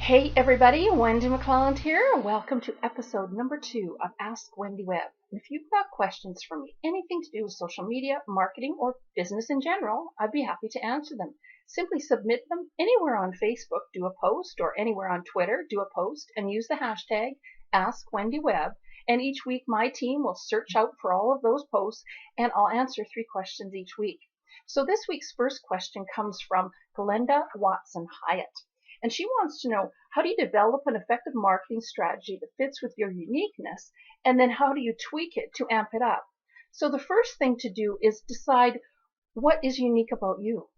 Hey everybody, Wendy McClelland here. Welcome to episode number 2 of Ask Wendyweb. If you've got questions for me, anything to do with social media, marketing, or business in general, I'd be happy to answer them. Simply submit them anywhere on Facebook, do a post, or anywhere on Twitter, do a post, and use the hashtag AskWendyWeb. And each week my team will search out for all of those posts and I'll answer 3 questions each week. So this week's first question comes from Glenda Watson Hyatt. And she wants to know, how do you develop an effective marketing strategy that fits with your uniqueness? And then how do you tweak it to amp it up? So the first thing to do is decide what is unique about you.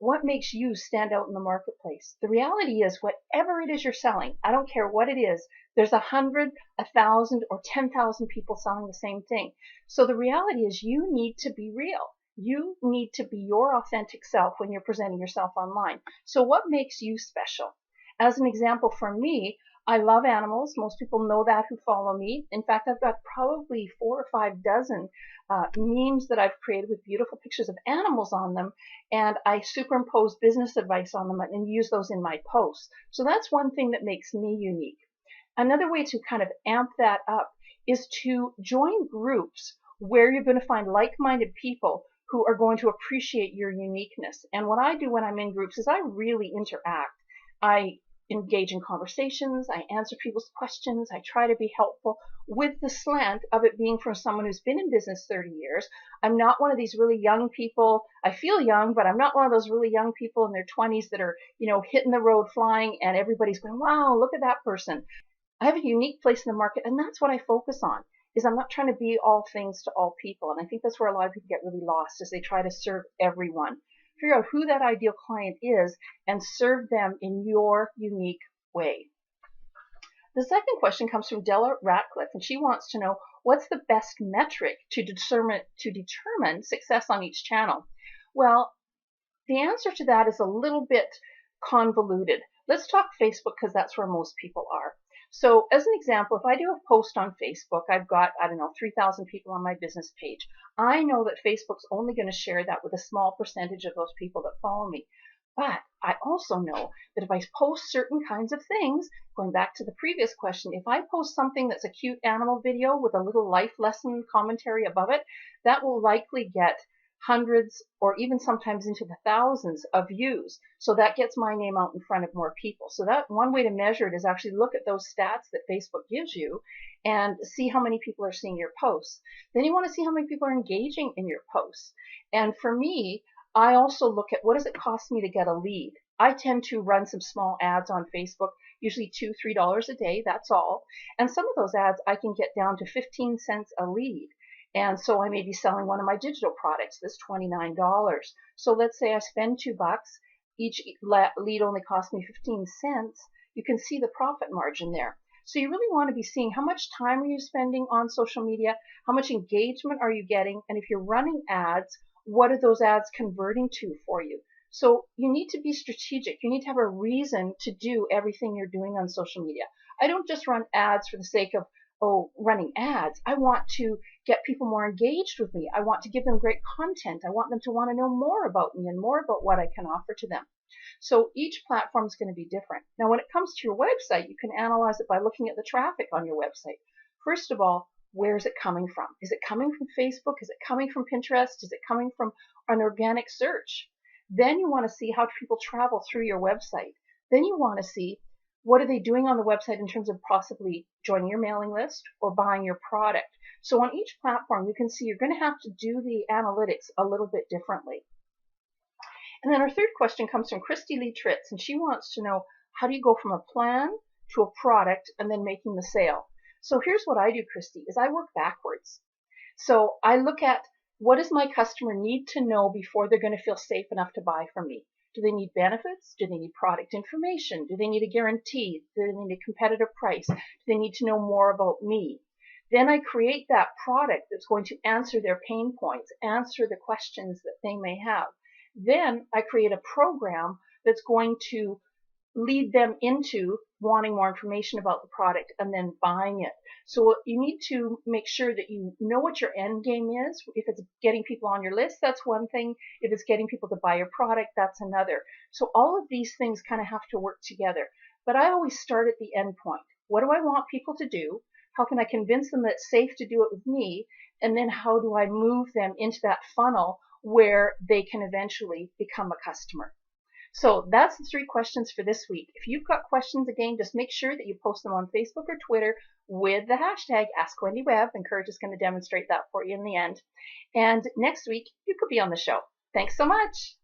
What makes you stand out in the marketplace? The reality is, whatever it is you're selling, I don't care what it is, there's 100, 1,000, or 10,000 people selling the same thing. So the reality is you need to be real. You need to be your authentic self when you're presenting yourself online. So what makes you special? As an example, for me, I love animals. Most people know that who follow me. In fact, I've got probably 4 or 5 dozen memes that I've created with beautiful pictures of animals on them, and I superimpose business advice on them and use those in my posts. So that's one thing that makes me unique. Another way to kind of amp that up is to join groups where you're going to find like-minded people who are going to appreciate your uniqueness. And what I do when I'm in groups is I really interact. I engage in conversations, I answer people's questions, I try to be helpful with the slant of it being from someone who's been in business 30 years. I'm not one of these really young people. I feel young, but I'm not one of those really young people in their 20s that are, hitting the road flying and everybody's going, wow, look at that person. I have a unique place in the market, and that's what I focus on. Is I'm not trying to be all things to all people. And I think that's where a lot of people get really lost, as they try to serve everyone. Figure out who that ideal client is and serve them in your unique way. The second question comes from Della Ratcliffe, and she wants to know, what's the best metric to determine success on each channel? Well, the answer to that is a little bit convoluted. Let's talk Facebook, because that's where most people are. So as an example, if I do a post on Facebook, I've got, 3,000 people on my business page. I know that Facebook's only going to share that with a small percentage of those people that follow me. But I also know that if I post certain kinds of things, going back to the previous question, if I post something that's a cute animal video with a little life lesson commentary above it, that will likely get hundreds or even sometimes into the thousands of views. So that gets my name out in front of more people. So that one way to measure it is actually look at those stats that Facebook gives you and see how many people are seeing your posts. Then you want to see how many people are engaging in your posts. And for me, I also look at, what does it cost me to get a lead? I tend to run some small ads on Facebook, usually $2, $3 a day, that's all. And some of those ads I can get down to 15 cents a lead. And so I may be selling one of my digital products that's $29. So let's say I spend $2, each lead only costs me 15 cents. You can see the profit margin there. So you really want to be seeing how much time are you spending on social media, how much engagement are you getting, and if you're running ads, what are those ads converting to for you? So you need to be strategic. You need to have a reason to do everything you're doing on social media. I don't just run ads for the sake of running ads. I want to get people more engaged with me. I want to give them great content. I want them to want to know more about me and more about what I can offer to them. So each platform is going to be different. Now, when it comes to your website, you can analyze it by looking at the traffic on your website. First of all, where is it coming from? Is it coming from Facebook? Is it coming from Pinterest? Is it coming from an organic search? Then you want to see how people travel through your website. Then you want to see, what are they doing on the website in terms of possibly joining your mailing list or buying your product? So on each platform, you can see you're going to have to do the analytics a little bit differently. And then our third question comes from Christy Lee Tritz, and she wants to know, how do you go from a plan to a product and then making the sale? So here's what I do, Christy, is I work backwards. So I look at, what does my customer need to know before they're going to feel safe enough to buy from me? Do they need benefits? Do they need product information? Do they need a guarantee? Do they need a competitive price? Do they need to know more about me? Then I create that product that's going to answer their pain points, answer the questions that they may have. Then I create a program that's going to lead them into wanting more information about the product and then buying it. So you need to make sure that you know what your end game is. If it's getting people on your list, that's one thing. If it's getting people to buy your product, that's another. So all of these things kind of have to work together. but I always start at the end point. What do I want people to do? How can I convince them that it's safe to do it with me? And then how do I move them into that funnel where they can eventually become a customer? So that's the 3 questions for this week. If you've got questions, again, just make sure that you post them on Facebook or Twitter with the hashtag AskWendyWeb, and Courage is going to demonstrate that for you in the end. And next week, you could be on the show. Thanks so much.